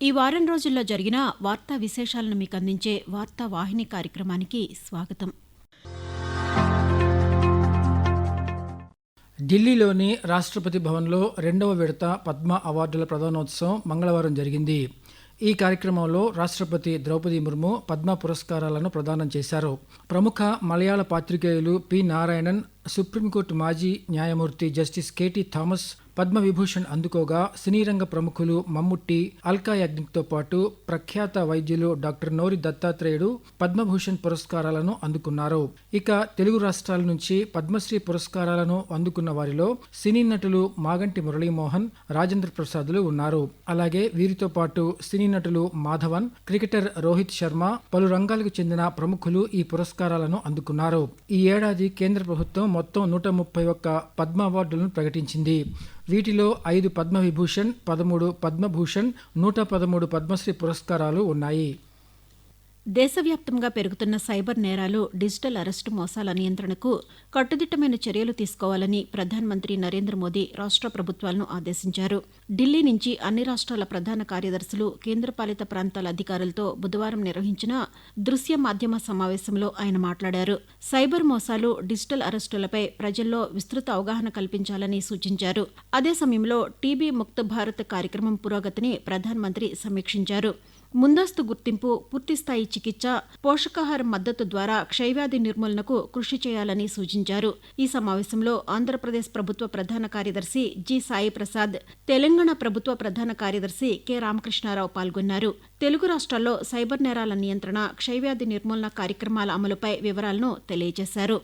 ఈ వారం రోజుల్లో జరిగిన వార్తా విశేషాలను మీకు అందించే వార్తా వాహిని కార్యక్రమానికి స్వాగతం. ఢిల్లీలోని రాష్ట్రపతి భవన్లో 2వ విడత పద్మ అవార్డుల ప్రదానోత్సవం మంగళవారం జరిగింది. ఈ కార్యక్రమంలో రాష్ట్రపతి ద్రౌపది ముర్ము పద్మ పురస్కారాలను ప్రదానం చేశారు. ప్రముఖ మలయాళ పాత్రికేయులు పి నారాయణన్, సుప్రీంకోర్టు మాజీ న్యాయమూర్తి జస్టిస్ కెటి థామస్ పద్మవిభూషణ్ అందుకోగా, సినీరంగ ప్రముఖులు మమ్ముట్టి, అల్కా యాగ్నిక్తో పాటు ప్రఖ్యాత వైద్యులు డాక్టర్ నోరి దత్తాత్రేయుడు పద్మభూషణ్ పురస్కారాలను అందుకున్నారు. ఇక తెలుగు రాష్ట్రాల నుంచి పద్మశ్రీ పురస్కారాలను అందుకున్న వారిలో సినీ నటులు మాగంటి మురళీమోహన్, రాజేంద్ర ప్రసాద్లు ఉన్నారు. అలాగే వీరితో పాటు సినీ నటులు మాధవన్, క్రికెటర్ రోహిత్ శర్మ, పలు రంగాలకు చెందిన ప్రముఖులు ఈ పురస్కారాలను అందుకున్నారు. ఈ ఏడాది కేంద్ర ప్రభుత్వం మొత్తం 131 పద్మ అవార్డులను ప్రకటించింది. వీటిలో 5 పద్మవిభూషణ్, 13 పద్మభూషణ్, 113 పద్మశ్రీ పురస్కారాలు ఉన్నాయి. దేశవ్యాప్తంగా పెరుగుతున్న సైబర్ నేరాలు, డిజిటల్ అరెస్టు మోసాల నియంత్రణకు కట్టుదిట్టమైన చర్యలు తీసుకోవాలని ప్రధానమంత్రి నరేంద్ర మోదీ రాష్ట్ర ప్రభుత్వాలను ఆదేశించారు. ఢిల్లీ నుంచి అన్ని రాష్ట్రాల ప్రధాన కార్యదర్శులు, కేంద్రపాలిత ప్రాంతాల అధికారులతో బుధవారం నిర్వహించిన దృశ్య మాధ్యమ సమావేశంలో ఆయన మాట్లాడారు. సైబర్ మోసాలు, డిజిటల్ అరెస్టులపై ప్రజల్లో విస్తృత అవగాహన కల్పించాలని సూచించారు. అదే సమయంలో టీబీ ముక్త భారత్ కార్యక్రమం పురోగతిని ప్రధానమంత్రి సమీక్షించారు. ముందస్తు గుర్తింపు, పూర్తిస్థాయి చికిత్స, పోషకాహార మద్దతు ద్వారా క్షయవ్యాధి నిర్మూలనకు కృషి చేయాలని సూచించారు. ఈ సమావేశంలో ఆంధ్రప్రదేశ్ ప్రభుత్వ ప్రధాన కార్యదర్శి జి సాయి ప్రసాద్, తెలంగాణ ప్రభుత్వ ప్రధాన కార్యదర్శి కె రామకృష్ణారావు పాల్గొన్నారు. తెలుగు రాష్ట్రాల్లో సైబర్ నేరాల నియంత్రణ, క్షయవ్యాధి నిర్మూలన కార్యక్రమాల అమలుపై వివరాలను తెలియజేశారు.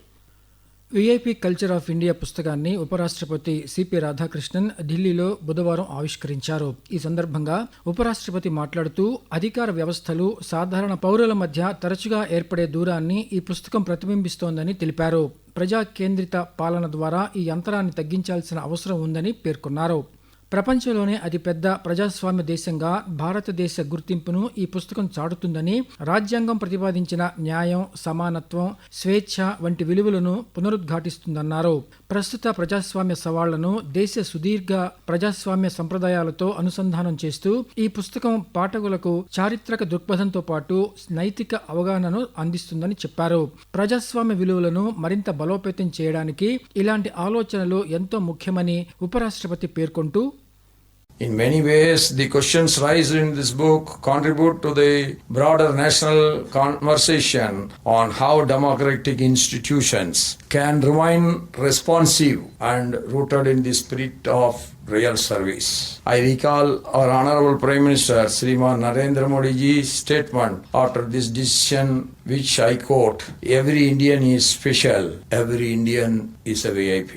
విఐపి కల్చర్ ఆఫ్ ఇండియా పుస్తకాన్ని ఉపరాష్ట్రపతి సిపి రాధాకృష్ణన్ ఢిల్లీలో బుధవారం ఆవిష్కరించారు. ఈ సందర్భంగా ఉపరాష్ట్రపతి మాట్లాడుతూ, అధికార వ్యవస్థలు, సాధారణ పౌరుల మధ్య తరచుగా ఏర్పడే దూరాన్ని ఈ పుస్తకం ప్రతిబింబిస్తోందని తెలిపారు. ప్రజా కేంద్రిత పాలన ద్వారా ఈ అంతరాన్ని తగ్గించాల్సిన అవసరం ఉందని పేర్కొన్నారు. ప్రపంచంలోనే అతిపెద్ద ప్రజాస్వామ్య దేశంగా భారతదేశ గుర్తింపును ఈ పుస్తకం చాటుతుందని, రాజ్యాంగం ప్రతిపాదించిన న్యాయం, సమానత్వం, స్వేచ్ఛ వంటి విలువలను పునరుద్ఘాటిస్తుందన్నారు. ప్రస్తుత ప్రజాస్వామ్య సవాళ్లను దేశ సుదీర్ఘ ప్రజాస్వామ్య సంప్రదాయాలతో అనుసంధానం చేస్తూ ఈ పుస్తకం పాఠకులకు చారిత్రక దృక్పథంతో పాటు నైతిక అవగాహనను అందిస్తుందని చెప్పారు. ప్రజాస్వామ్య విలువలను మరింత బలోపేతం చేయడానికి ఇలాంటి ఆలోచనలు ఎంతో ముఖ్యమని ఉపరాష్ట్రపతి పేర్కొంటూ, In many ways, the questions raised in this book contribute to the broader national conversation on how democratic institutions can remain responsive and rooted in the spirit of real service. I recall our Honorable Prime Minister Sriman Narendra Modi ji's statement after this decision, which I quote, "Every Indian is special, every Indian is a VIP."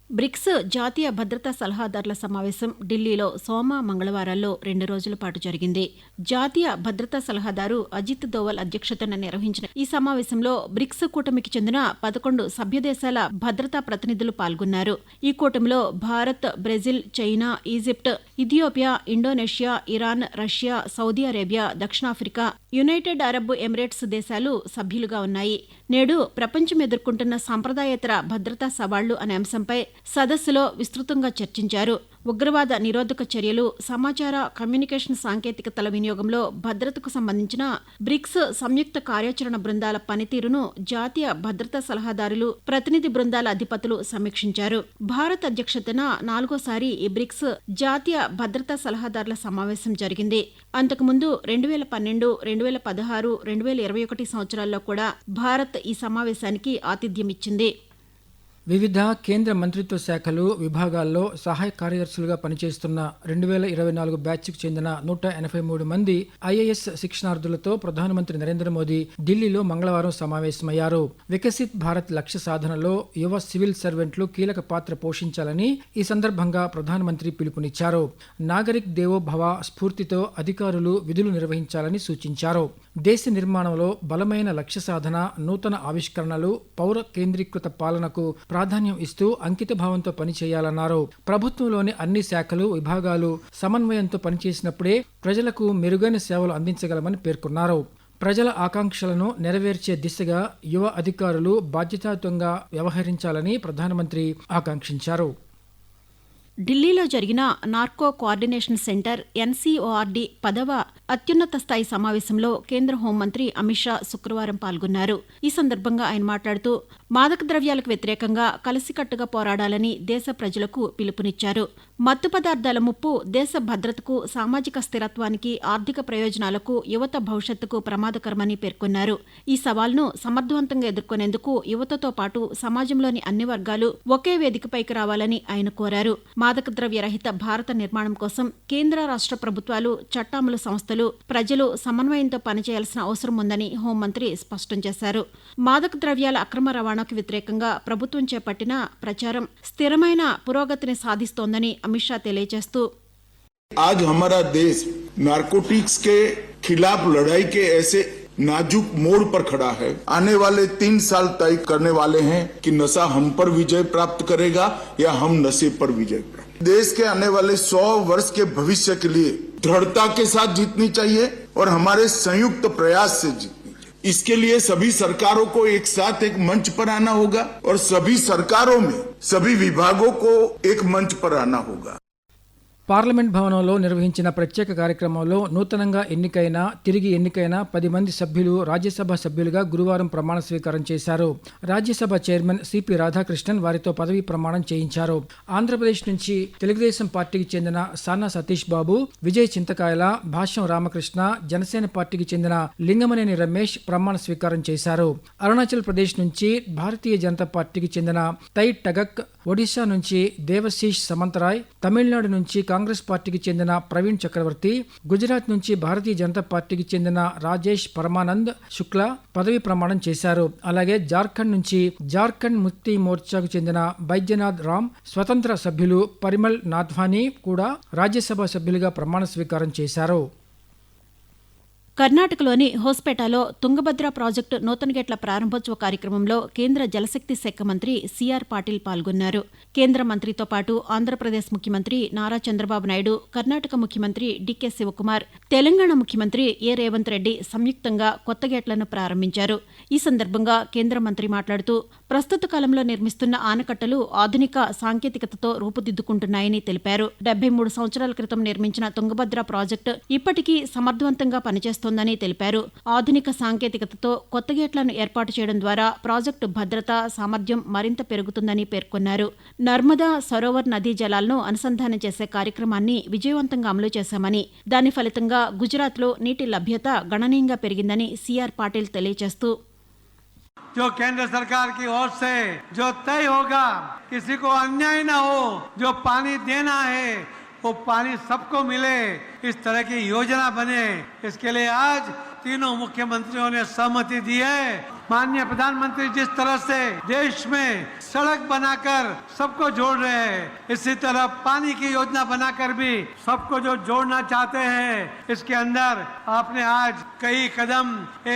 BRICS జాతీయ భద్రతా సలహాదారుల సమావేశం ఢిల్లీలో సోమ, మంగళవారాల్లో 2 రోజుల పాటు జరిగింది. జాతీయ భద్రతా సలహాదారు అజిత్ దోవల్ అధ్యక్షతన నిర్వహించిన ఈ సమావేశంలో బ్రిక్స్ కూటమికి చెందిన 11 సభ్యదేశాల భద్రతా ప్రతినిధులు పాల్గొన్నారు. ఈ కూటమిలో Bharat, Brazil, China, Egypt, Ethiopia, Indonesia, Iran, Russia, Saudi Arabia, దక్షిణాఫ్రికా, యునైటెడ్ అరబ్ ఎమిరేట్స్ దేశాలు సభ్యులుగా ఉన్నాయి. నేడు ప్రపంచం ఎదుర్కొంటున్న సాంప్రదాయేతర భద్రతా సవాళ్లు అనే అంశంపై సదస్సులో విస్తృతంగా చర్చించారు. ఉగ్రవాద నిరోధక చర్యలు, సమాచార కమ్యూనికేషన్ సాంకేతికతల వినియోగంలో భద్రతకు సంబంధించిన బ్రిక్స్ సంయుక్త కార్యాచరణ బృందాల పనితీరును జాతీయ భద్రతా సలహాదారులు, ప్రతినిధి బృందాల అధిపతులు సమీక్షించారు. భారత్ అధ్యక్షతన 4వసారి ఈ బ్రిక్స్ జాతీయ భద్రతా సలహాదారుల సమావేశం జరిగింది. అంతకుముందు 2012, 2016, 2021 సంవత్సరాల్లో కూడా భారత్ ఈ సమావేశానికి ఆతిథ్యమిచ్చింది. వివిధ కేంద్ర మంత్రిత్వ శాఖలు, విభాగాల్లో సహాయ కార్యదర్శులుగా పనిచేస్తున్న 2024 బ్యాచ్కు చెందిన 183 మంది ఐఏఎస్ శిక్షణార్థులతో ప్రధానమంత్రి నరేంద్ర మోదీ ఢిల్లీలో మంగళవారం సమావేశమయ్యారు. వికసిత్ భారత్ లక్ష్య సాధనలో యువ సివిల్ సర్వెంట్లు కీలక పాత్ర పోషించాలని ఈ సందర్భంగా ప్రధానమంత్రి పిలుపునిచ్చారు. నాగరిక్ దేవో భవ స్ఫూర్తితో అధికారులు విధులు నిర్వహించాలని సూచించారు. దేశ నిర్మాణంలో బలమైన లక్ష్య సాధన, నూతన ఆవిష్కరణలు, పౌర కేంద్రీకృత పాలనకు ప్రాధాన్యం ఇస్తూ అంకితభావంతో పనిచేయాలన్నారు. ప్రభుత్వంలోని అన్ని శాఖలు, విభాగాలు సమన్వయంతో పనిచేసినప్పుడే ప్రజలకు మెరుగైన సేవలు అందించగలమని పేర్కొన్నారు. ప్రజల ఆకాంక్షలను నెరవేర్చే దిశగా యువ అధికారులు బాధ్యతాయుతంగా వ్యవహరించాలని ప్రధానమంత్రి ఆకాంక్షించారు. ఢిల్లీలో జరిగిన నార్కో కోఆర్డినేషన్ సెంటర్ ఎన్సీఓఆర్డీ 10వ అత్యున్నత స్థాయి సమావేశంలో కేంద్ర హోంమంత్రి అమిత్ షా శుక్రవారం పాల్గొన్నారు. ఈ సందర్భంగా ఆయన మాట్లాడుతూ మాదక ద్రవ్యాలకు వ్యతిరేకంగా కలిసికట్టుగా పోరాడాలని దేశ ప్రజలకు పిలుపునిచ్చారు. మత్తు పదార్థాల ముప్పు దేశ భద్రతకు, సామాజిక స్థిరత్వానికి, ఆర్థిక ప్రయోజనాలకు, యువత భవిష్యత్తుకు ప్రమాదకరమని పేర్కొన్నారు. ఈ సవాల్ను సమర్థవంతంగా ఎదుర్కొనేందుకు యువతతో పాటు సమాజంలోని అన్ని వర్గాలు ఒకే వేదికపైకి రావాలని ఆయన కోరారు. మాదక ద్రవ్య రహిత భారత నిర్మాణం కోసం కేంద్ర రాష్ట్ర ప్రభుత్వాలు, చట్టామలు సంస్థలు, ప్రజలు సమన్వయంతో పనిచేయాల్సిన అవసరం ఉందని హోంమంత్రి స్పష్టం చేశారు. మాదక ద్రవ్యాల అక్రమ రవాణాకు వ్యతిరేకంగా ప్రభుత్వం చేపట్టిన ప్రచారం స్థిరమైన పురోగతిని సాధిస్తోందని అమిత్ షా తెలియజేస్తూ आज हमारा देश नारकोटिक्स के खिलाफ लड़ाई के ऐसे नाजुक मोड़ पर खड़ा है। आने वाले 3 साल तय करने वाले हैं कि नशा हम पर विजय प्राप्त करेगा या हम नशे पर विजय प्राप्त। देश के आने वाले 100 वर्ष के भविष्य के लिए दृढ़ता के साथ जीतनी चाहिए और हमारे संयुक्त प्रयास से जीतनी चाहिए। इसके लिए सभी सरकारों को एक साथ एक मंच पर आना होगा और सभी सरकारों में सभी विभागों को एक मंच पर आना होगा। పార్లమెంట్ భవనంలో నిర్వహించిన ప్రత్యేక కార్యక్రమంలో నూతనంగా తిరిగి ఎన్నికైన 10 మంది సభ్యులు రాజ్యసభ సభ్యులుగా గురువారం ప్రమాణ స్వీకారం చేశారు. రాజ్యసభ చైర్మన్ సిపి రాధాకృష్ణన్ వారితో పదవీ ప్రమాణం చేయించారు. ఆంధ్రప్రదేశ్ నుంచి తెలుగుదేశం పార్టీకి చెందిన సానా సతీష్ బాబు, విజయ్ చింతకాయల, భాష్యం రామకృష్ణ, జనసేన పార్టీకి చెందిన లింగమనేని రమేష్ ప్రమాణ స్వీకారం చేశారు. అరుణాచల్ ప్రదేశ్ నుంచి భారతీయ జనతా పార్టీకి చెందిన తై టగక్, ఒడిశా నుంచి దేవశీష్ సమంతరాయ్, తమిళనాడు నుంచి కాంగ్రెస్ పార్టీకి చెందిన ప్రవీణ్ చక్రవర్తి, గుజరాత్ నుంచి భారతీయ జనతా పార్టీకి చెందిన రాజేష్ పరమానంద్ శుక్లా పదవీ ప్రమాణం చేశారు. అలాగే జార్ఖండ్ నుంచి జార్ఖండ్ ముక్తి మోర్చాకు చెందిన బైద్యనాథ్ రామ్, స్వతంత్ర సభ్యులు పరిమల్ నాథ్వానీ కూడా రాజ్యసభ సభ్యులుగా ప్రమాణ స్వీకారం చేశారు. కర్ణాటకలోని హోస్పేటలో తుంగభద్ర ప్రాజెక్టు నూతన గేట్ల ప్రారంభోత్సవ కార్యక్రమంలో కేంద్ర జలశక్తి శాఖ మంత్రి సిఆర్ పాటిల్ పాల్గొన్నారు. కేంద్ర మంత్రితో పాటు ఆంధ్రప్రదేశ్ ముఖ్యమంత్రి నారా చంద్రబాబు నాయుడు, కర్ణాటక ముఖ్యమంత్రి డీకే శివకుమార్, తెలంగాణ ముఖ్యమంత్రి ఏ రేవంత్ రెడ్డి సంయుక్తంగా కొత్త గేట్లను ప్రారంభించారు. ఈ సందర్భంగా కేంద్ర మంత్రి మాట్లాడుతూ ప్రస్తుత కాలంలో నిర్మిస్తున్న ఆనకట్టలు ఆధునిక సాంకేతికతతో రూపుదిద్దుకుంటున్నాయని తెలిపారు. 73 సంవత్సరాల క్రితం నిర్మించిన తుంగభద్ర ప్రాజెక్టు ఇప్పటికీ సమర్థవంతంగా పనిచేస్తోందని తెలిపారు. ఆధునిక సాంకేతికతతో కొత్త గేట్లను ఏర్పాటు చేయడం ద్వారా ప్రాజెక్టు భద్రత, సామర్థ్యం మరింత పెరుగుతుందని పేర్కొన్నారు. నర్మదా సరోవర్ నదీ జలాలను అనుసంధానం చేసే కార్యక్రమాన్ని విజయవంతంగా అమలు చేశామని, దాని ఫలితంగా గుజరాత్లో నీటి లభ్యత గణనీయంగా పెరిగిందని సిఆర్ పాటిల్ తెలియజేస్తూ जो केंद्र सरकार की ओर से जो तय होगा, किसी को अन्याय न हो, जो पानी देना है वो पानी सबको मिले, इस तरह की योजना बने, इसके लिए आज तीनों मुख्यमंत्रियों ने सहमति दी है। माननीय प्रधानमंत्री जिस तरह से देश में सड़क बनाकर सबको जोड़ रहे हैं, इसी तरह पानी की योजना बनाकर भी सबको जो जोड़ना चाहते हैं, इसके अंदर आपने आज कई कदम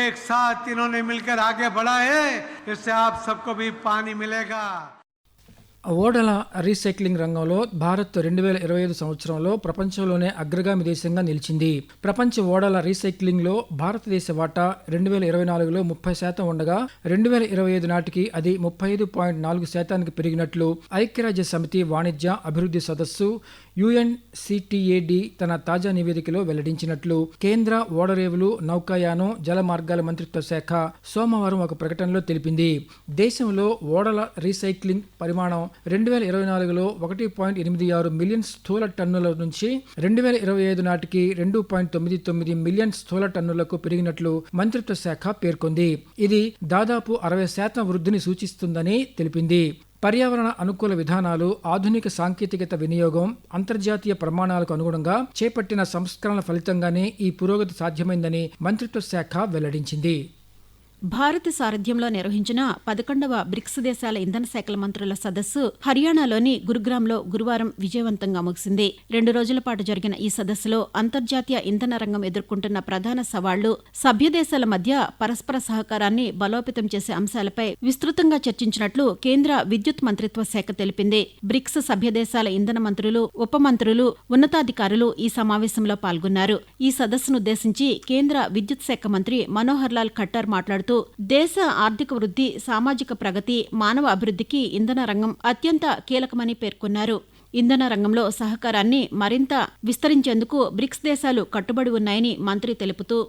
एक साथ तीनों ने मिलकर आगे बढ़ा है, इससे आप सबको भी पानी मिलेगा। ఓడల రీసైక్లింగ్ రంగంలో భారత్ 2025 సంవత్సరంలో ప్రపంచంలోనే అగ్రగామి దేశంగా నిలిచింది. ప్రపంచ ఓడల రీసైక్లింగ్లో భారతదేశ వాటా 2024లో 30% ఉండగా 2025 నాటికి అది 35.4% పెరిగినట్లు ఐక్యరాజ్య సమితి వాణిజ్య అభివృద్ధి సదస్సు UNCTAD తన తాజా నివేదికలో వెల్లడించినట్లు కేంద్ర ఓడరేవులు, నౌకాయానం, జల మార్గాల మంత్రిత్వ శాఖ సోమవారం ఒక ప్రకటనలో తెలిపింది. దేశంలో ఓడల రీసైక్లింగ్ పరిమాణం 2024లో 1.86 మిలియన్ స్థూల టన్నుల నుంచి 2025 నాటికి 2.99 మిలియన్ స్థూల టన్నులకు పెరిగినట్లు మంత్రిత్వ శాఖ పేర్కొంది. ఇది దాదాపు 60% వృద్ధిని సూచిస్తుందని తెలిపింది. పర్యావరణ అనుకూల విధానాలు, ఆధునిక సాంకేతికత వినియోగం, అంతర్జాతీయ ప్రమాణాలకు అనుగుణంగా చేపట్టిన సంస్కరణల ఫలితంగానే ఈ పురోగతి సాధ్యమైందని మంత్రిత్వ శాఖ వెల్లడించింది. భారత్ సారథ్యంలో నిర్వహించిన 11వ బ్రిక్స్ దేశాల ఇంధన శాఖల మంత్రుల సదస్సు హర్యానాలోని గురుగ్రామ్లో గురువారం విజయవంతంగా ముగిసింది. 2 రోజుల పాటు జరిగిన ఈ సదస్సులో అంతర్జాతీయ ఇంధన రంగం ఎదుర్కొంటున్న ప్రధాన సవాళ్లు, సభ్య దేశాల మధ్య పరస్పర సహకారాన్ని బలోపేతం చేసే అంశాలపై విస్తృతంగా చర్చించినట్లు కేంద్ర విద్యుత్ మంత్రిత్వ శాఖ తెలిపింది. బ్రిక్స్ సభ్య దేశాల ఇంధన మంత్రులు, ఉప మంత్రులు, ఉన్నతాధికారులు ఈ సమావేశంలో పాల్గొన్నారు. ఈ సదస్సునుద్దేశించి కేంద్ర విద్యుత్ శాఖ మంత్రి మనోహర్ లాల్ ఖట్టర్ మాట్లాడుతూ దేశ ఆర్థిక వృద్ధి, సామాజిక ప్రగతి, మానవ అభివృద్ధికి ఇంధన రంగం అత్యంత కీలకమని పేర్కొన్నారు. ఇంధన రంగంలో సహకారాన్ని మరింత విస్తరించేందుకు బ్రిక్స్ దేశాలు కట్టుబడి ఉన్నాయని మంత్రి తెలుపుతూ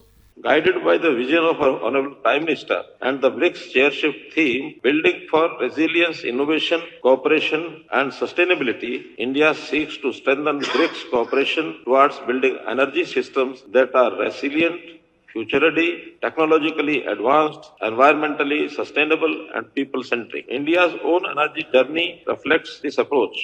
Guided by the vision of our Honorable Prime Minister and the BRICS chairship theme, Building for Resilience, Innovation, Cooperation and Sustainability, India seeks to strengthen BRICS cooperation towards building energy systems that are resilient, future-ready, technologically advanced, environmentally sustainable and people-centric. India's own energy journey reflects this approach.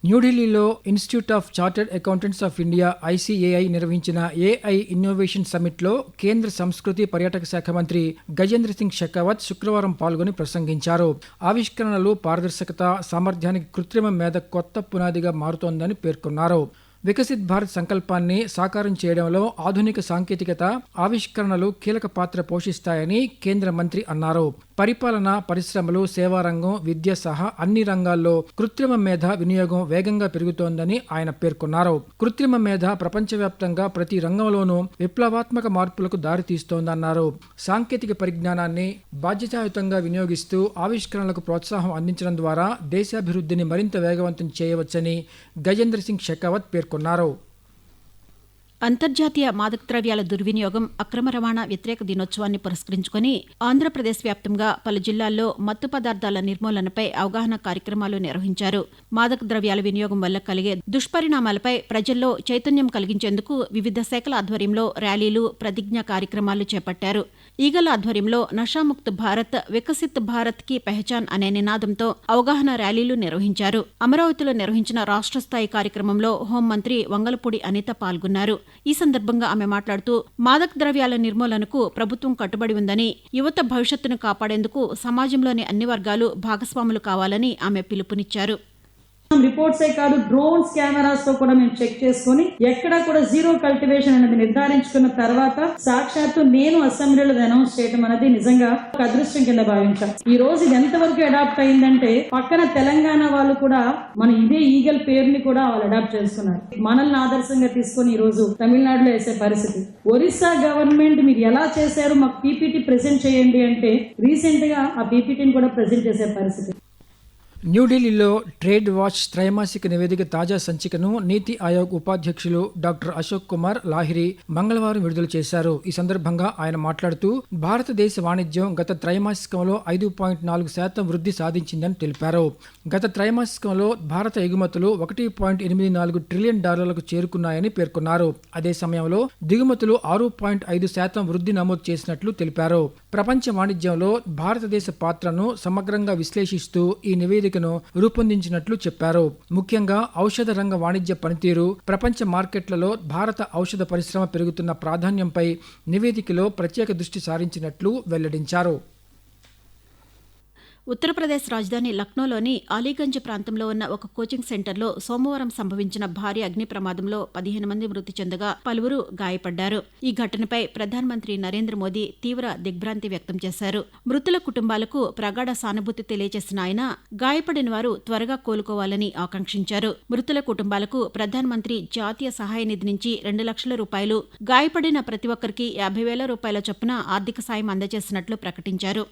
న్యూఢిల్లీలో institute of chartered accountants of India ICAI నిర్వహించిన AI innovation సమ్మిట్లో కేంద్ర సంస్కృతి పర్యాటక శాఖ మంత్రి గజేంద్ర సింగ్ షెకావత్ శుక్రవారం పాల్గొని ప్రసంగించారు. ఆవిష్కరణలు, పారదర్శకత, సామర్థ్యానికి కృత్రిమ మేధ కొత్త పునాదిగా మారుతోందని పేర్కొన్నారు. వికసిత్ భారత్ సంకల్పాన్ని సాకారం చేయడంలో ఆధునిక సాంకేతికత, ఆవిష్కరణలు కీలక పాత్ర పోషిస్తాయని కేంద్ర మంత్రి అన్నారు. పరిపాలన, పరిశ్రమలు, సేవారంగం, విద్య సహా అన్ని రంగాల్లో కృత్రిమ మేధ వినియోగం వేగంగా పెరుగుతోందని ఆయన పేర్కొన్నారు. కృత్రిమ మేధ ప్రపంచవ్యాప్తంగా ప్రతి రంగంలోనూ విప్లవాత్మక మార్పులకు దారితీస్తోందన్నారు. సాంకేతిక పరిజ్ఞానాన్ని బాధ్యతాయుతంగా వినియోగిస్తూ ఆవిష్కరణలకు ప్రోత్సాహం అందించడం ద్వారా దేశాభివృద్ధిని మరింత వేగవంతం చేయవచ్చని గజేంద్ర సింగ్ షెకావత్ పేర్కొన్నారు. అంతర్జాతీయ మాదక ద్రవ్యాల దుర్వినియోగం, అక్రమ రవాణా వ్యతిరేక దినోత్సవాన్ని పురస్కరించుకుని ఆంధ్రప్రదేశ్ వ్యాప్తంగా పలు జిల్లాల్లో మత్తు పదార్థాల నిర్మూలనపై అవగాహన కార్యక్రమాలు నిర్వహించారు. మాదక ద్రవ్యాల వినియోగం వల్ల కలిగే దుష్పరిణామాలపై ప్రజల్లో చైతన్యం కలిగించేందుకు వివిధ శాఖల ఆధ్వర్యంలో ర్యాలీలు, ప్రతిజ్ఞా కార్యక్రమాలు చేపట్టారు. ఈగల ఆధ్వర్యంలో నషాముక్త్ భారత్, వికసిత్ భారత్ కి పెహచాన్ అనే నినాదంతో అవగాహన ర్యాలీలు నిర్వహించారు. అమరావతిలో నిర్వహించిన రాష్ట్ర స్థాయి కార్యక్రమంలో హోంమంత్రి వంగలపూడి అనిత పాల్గొన్నారు. ఈ సందర్భంగా ఆమె మాట్లాడుతూ మాదక ద్రవ్యాల నిర్మూలనకు ప్రభుత్వం కట్టుబడి ఉందని, యువత భవిష్యత్తును కాపాడేందుకు సమాజంలోని అన్ని వర్గాలు భాగస్వాములు కావాలని ఆమె పిలుపునిచ్చారు. రిపోర్ట్సే కాదు, డ్రోన్స్ కెమెరాస్ తో కూడా మేము చెక్ చేసుకుని ఎక్కడా కూడా జీరో కల్టివేషన్ అనేది నిర్ధారించుకున్న తర్వాత సాక్షాత్తు నేను అసెంబ్లీలో అనౌన్స్ చేయడం అనేది నిజంగా ఒక అదృష్టం కింద భావించాం. ఈ రోజు ఇది ఎంతవరకు అడాప్ట్ అయిందంటే పక్కన తెలంగాణ వాళ్ళు కూడా మన ఇదే ఈగల్ పేరుని కూడా వాళ్ళు అడాప్ట్ చేసుకున్నారు. మనల్ని ఆదర్శంగా తీసుకుని ఈ రోజు తమిళనాడులో వేసే పరిస్థితి. ఒరిస్సా గవర్నమెంట్ మీరు ఎలా చేశారు, మాకు పీపీటీ ప్రెజెంట్ చేయండి అంటే రీసెంట్ గా ఆ పీపీటీని కూడా ప్రెజెంట్ చేసే పరిస్థితి. న్యూఢిల్లీలో ట్రేడ్ వాచ్ త్రైమాసిక నివేదిక తాజా సంచికను నీతి ఆయోగ్ ఉపాధ్యక్షులు డాక్టర్ అశోక్ కుమార్ లాహిరి మంగళవారం విడుదల చేశారు. ఈ సందర్భంగా ఆయన మాట్లాడుతూ భారతదేశ వాణిజ్యం గత త్రైమాసికంలో 5.4% వృద్ధి సాధించిందని తెలిపారు. గత త్రైమాసికంలో భారత ఎగుమతులు $1.84 ట్రిలియన్ చేరుకున్నాయని పేర్కొన్నారు. అదే సమయంలో దిగుమతులు 6.5% వృద్ధి నమోదు చేసినట్లు తెలిపారు. ప్రపంచ వాణిజ్యంలో భారతదేశ పాత్రను సమగ్రంగా విశ్లేషిస్తూ ఈ నివేదికను రూపొందించినట్లు చెప్పారు. ముఖ్యంగా ఔషధ రంగ వాణిజ్య పనితీరు, ప్రపంచ మార్కెట్లలో భారత ఔషధ పరిశ్రమ పెరుగుతున్న ప్రాధాన్యంపై నివేదికలో ప్రత్యేక దృష్టి సారించినట్లు వెల్లడించారు. ఉత్తరప్రదేశ్ రాజధాని లక్నోలోని అలీగంజ్ ప్రాంతంలో ఉన్న ఒక కోచింగ్ సెంటర్లో సోమవారం సంభవించిన భారీ అగ్ని ప్రమాదంలో 15 మంది మృతి చెందగా పలువురు గాయపడ్డారు. ఈ ఘటనపై ప్రధానమంత్రి నరేంద్ర మోదీ తీవ్ర దిగ్భ్రాంతి వ్యక్తం చేశారు. మృతుల కుటుంబాలకు ప్రగాఢ సానుభూతి తెలియజేసిన ఆయన గాయపడిన వారు త్వరగా కోలుకోవాలని ఆకాంక్షించారు. మృతుల కుటుంబాలకు ప్రధానమంత్రి జాతీయ సహాయ నిధి నుంచి 2 లక్షల రూపాయలు, గాయపడిన ప్రతి ఒక్కరికి 50,000 రూపాయల చొప్పున ఆర్థిక సాయం అందజేసినట్లు ప్రకటించారు.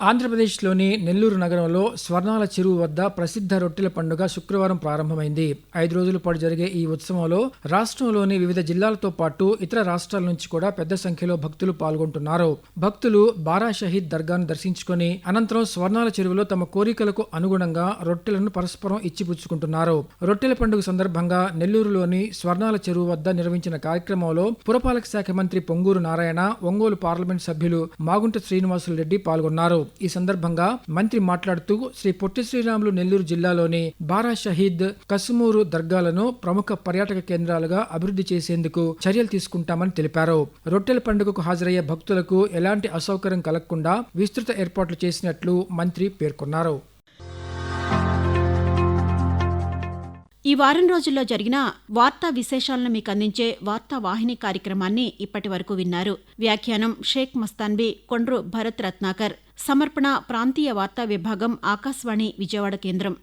ఆంధ్రప్రదేశ్లోని నెల్లూరు నగరంలో స్వర్ణాల చెరువు వద్ద ప్రసిద్ధ రొట్టెల పండుగ శుక్రవారం ప్రారంభమైంది. 5 రోజుల పాటు జరిగే ఈ ఉత్సవంలో రాష్ట్రంలోని వివిధ జిల్లాలతో పాటు ఇతర రాష్ట్రాల నుంచి కూడా పెద్ద సంఖ్యలో భక్తులు పాల్గొంటున్నారు. భక్తులు బారా షహీద్ దర్గాను దర్శించుకుని అనంతరం స్వర్ణాల చెరువులో తమ కోరికలకు అనుగుణంగా రొట్టెలను పరస్పరం ఇచ్చిపుచ్చుకుంటున్నారు. రొట్టెల పండుగ సందర్భంగా నెల్లూరులోని స్వర్ణాల చెరువు వద్ద నిర్వహించిన కార్యక్రమంలో పురపాలక శాఖ మంత్రి పొంగూరు నారాయణ, ఒంగోలు పార్లమెంట్ సభ్యులు మాగుంట శ్రీనివాసులు రెడ్డి పాల్గొన్నారు. ఈ సందర్భంగా మంత్రి మాట్లాడుతూ శ్రీ పొట్టి శ్రీరాములు నెల్లూరు జిల్లాలోని బారా షహీద్, కసుమూరు దర్గాలను ప్రముఖ పర్యాటక కేంద్రాలుగా అభివృద్ధి చేసేందుకు చర్యలు తీసుకుంటామని తెలిపారు. రొట్టెల పండుగకు హాజరయ్యే భక్తులకు ఎలాంటి అసౌకర్యం కలగకుండా విస్తృత ఏర్పాట్లు చేసినట్లు మంత్రి పేర్కొన్నారు. ఈ వారం రోజుల్లో జరిగిన వార్తా విశేషాలను మీకు అందించే వార్తా వాహిని కార్యక్రమాన్ని ఇప్పటి వరకు విన్నారు. వ్యాఖ్యానం షేక్ మస్తాన్బీ, కొండ్రు భరత్ రత్నాకర్. సమర్పణ ప్రాంతీయ వార్తా విభాగం, ఆకాశవాణి విజయవాడ కేంద్రం.